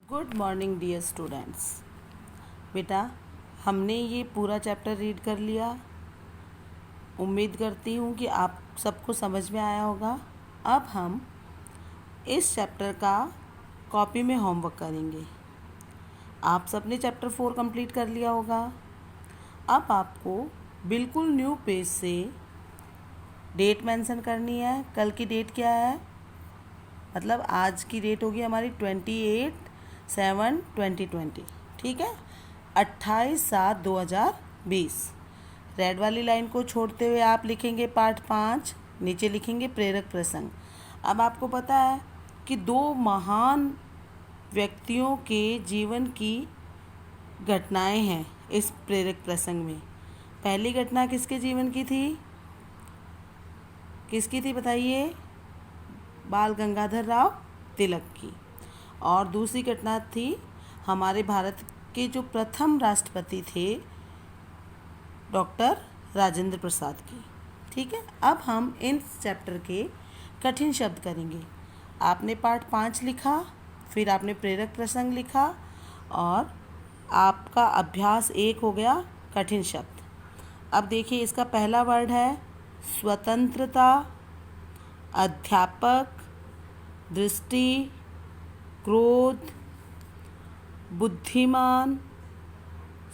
Good morning dear students. बेटा, हमने ये पूरा चैप्टर रीड कर लिया। उम्मीद करती हूँ कि आप सबको समझ में आया होगा। अब हम इस चैप्टर का कॉपी में होमवर्क करेंगे। आप सबने चैप्टर 4 कंप्लीट कर लिया होगा। अब आपको बिल्कुल न्यू पेज से डेट मेंशन करनी है। कल की डेट क्या है? मतलब आज की डेट होगी हमारी 28/7/2020। ठीक है, 28/7/2020। रेड वाली लाइन को छोड़ते हुए आप लिखेंगे पार्ट 5, नीचे लिखेंगे प्रेरक प्रसंग। अब आपको पता है कि दो महान व्यक्तियों के जीवन की घटनाएं हैं इस प्रेरक प्रसंग में। पहली घटना किसके जीवन की थी? किसकी थी बताइए? बाल गंगाधर राव तिलक की। और दूसरी घटना थी हमारे भारत के जो प्रथम राष्ट्रपति थे डॉक्टर राजेंद्र प्रसाद की। ठीक है, अब हम इन चैप्टर के कठिन शब्द करेंगे। आपने पार्ट 5 लिखा, फिर आपने प्रेरक प्रसंग लिखा और आपका अभ्यास 1 हो गया कठिन शब्द। अब देखिए, इसका पहला वर्ड है स्वतंत्रता, अध्यापक, दृष्टि, क्रोध, बुद्धिमान,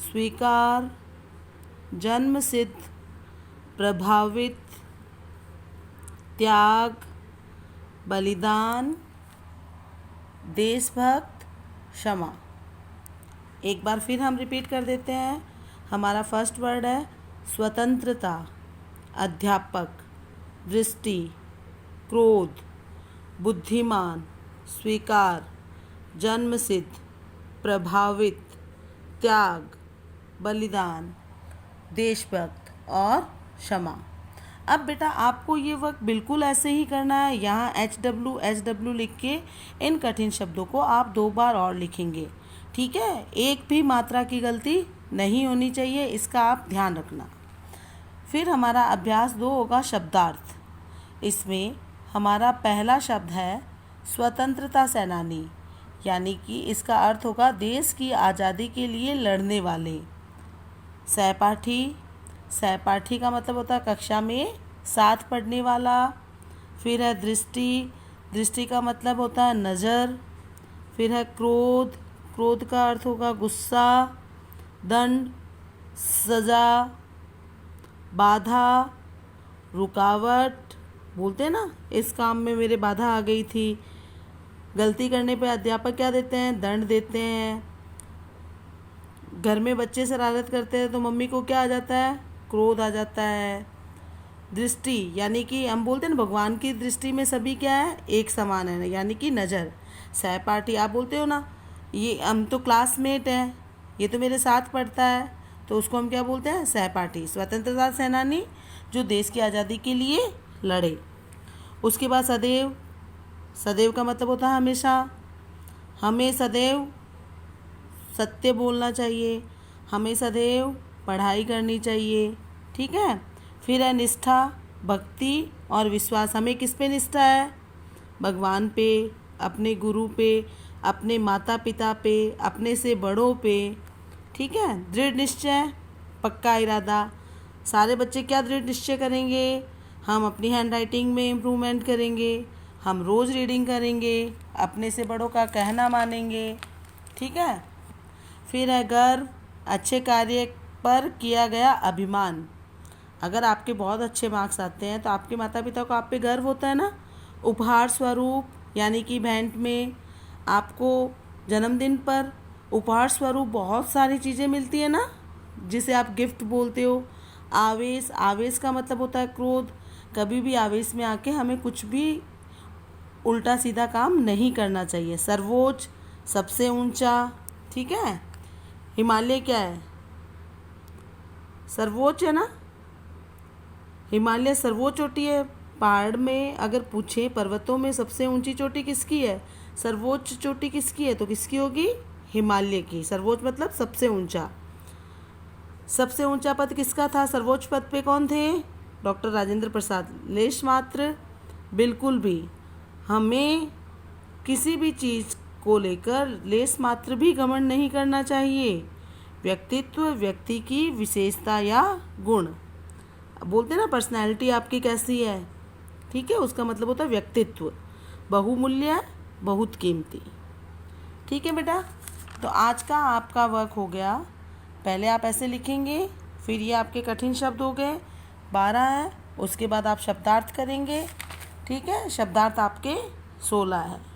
स्वीकार, जन्मसिद्ध, प्रभावित, त्याग, बलिदान, देशभक्त, क्षमा। एक बार फिर हम रिपीट कर देते हैं। हमारा फर्स्ट वर्ड है स्वतंत्रता, अध्यापक, दृष्टि, क्रोध, बुद्धिमान, स्वीकार, जन्मसिद्ध, प्रभावित, त्याग, बलिदान, देशभक्त और क्षमा। अब बेटा, आपको ये वर्क बिल्कुल ऐसे ही करना है। यहाँ HW लिख के इन कठिन शब्दों को आप 2 बार और लिखेंगे। ठीक है, एक भी मात्रा की गलती नहीं होनी चाहिए, इसका आप ध्यान रखना। फिर हमारा अभ्यास 2 होगा शब्दार्थ। इसमें हमारा पहला शब्द है स्वतंत्रता सेनानी, यानी कि इसका अर्थ होगा देश की आज़ादी के लिए लड़ने वाले। सहपाठी, सहपाठी का मतलब होता है कक्षा में साथ पढ़ने वाला। फिर है दृष्टि, दृष्टि का मतलब होता है नज़र। फिर है क्रोध, क्रोध का अर्थ होगा गुस्सा, दंड, सज़ा, बाधा, रुकावट। बोलते हैं ना, इस काम में मेरे बाधा आ गई थी। गलती करने पे अध्यापक क्या देते हैं? दंड देते हैं। घर में बच्चे शरारत करते हैं तो मम्मी को क्या आ जाता है? क्रोध आ जाता है। दृष्टि, यानी कि हम बोलते हैं ना भगवान की दृष्टि में सभी क्या है? एक समान है, यानी कि नज़र। सहपाठी, आप बोलते हो ना ये हम तो क्लासमेट हैं, ये तो मेरे साथ पढ़ता है, तो उसको हम क्या बोलते हैं? सहपाठी। स्वतंत्रता सेनानी जो देश की आज़ादी के लिए लड़े। उसके बाद सदैव, सदैव का मतलब होता है हमेशा। हमें सदैव सत्य बोलना चाहिए, हमें सदैव पढ़ाई करनी चाहिए। ठीक है। फिर है निष्ठा, भक्ति और विश्वास। हमें किस पे निष्ठा है? भगवान पे, अपने गुरु पे, अपने माता पिता पे, अपने से बड़ों पे। ठीक है। दृढ़ निश्चय, पक्का इरादा। सारे बच्चे क्या दृढ़ निश्चय करेंगे? हम अपनी हैंडराइटिंग में इम्प्रूवमेंट करेंगे, हम रोज़ रीडिंग करेंगे, अपने से बड़ों का कहना मानेंगे। ठीक है। फिर है गर्व, अच्छे कार्य पर किया गया अभिमान। अगर आपके बहुत अच्छे मार्क्स आते हैं तो आपके माता पिता को आप पे गर्व होता है ना। उपहार स्वरूप, यानी कि भेंट में आपको जन्मदिन पर उपहार स्वरूप बहुत सारी चीज़ें मिलती है ना, जिसे आप गिफ्ट बोलते हो। आवेश, आवेश का मतलब होता है क्रोध। कभी भी आवेश में आके हमें कुछ भी उल्टा सीधा काम नहीं करना चाहिए। सर्वोच्च, सबसे ऊंचा। ठीक है। हिमालय क्या है? सर्वोच्च है ना। हिमालय सर्वोच्च चोटी है। पहाड़ में अगर पूछे पर्वतों में सबसे ऊंची चोटी किसकी है? सर्वोच्च चोटी किसकी है? तो किसकी होगी? हिमालय की। सर्वोच्च मतलब सबसे ऊंचा। सबसे ऊंचा पद किसका था? सर्वोच्च पद पे कौन थे? डॉक्टर राजेंद्र प्रसाद। लेश मात्र बिल्कुल भी हमें किसी भी चीज़ को लेकर लेस मात्र भी घमंड नहीं करना चाहिए। व्यक्तित्व व्यक्ति की विशेषता या गुण। बोलते हैं ना पर्सनैलिटी आपकी कैसी है, ठीक है, उसका मतलब होता है व्यक्तित्व। बहुमूल्य, बहुत कीमती। ठीक है बेटा, तो आज का आपका वर्क हो गया। पहले आप ऐसे लिखेंगे, फिर ये आपके कठिन शब्द हो गए 12 हैं, उसके बाद आप शब्दार्थ करेंगे। ठीक है, शब्दार्थ आपके 16 है।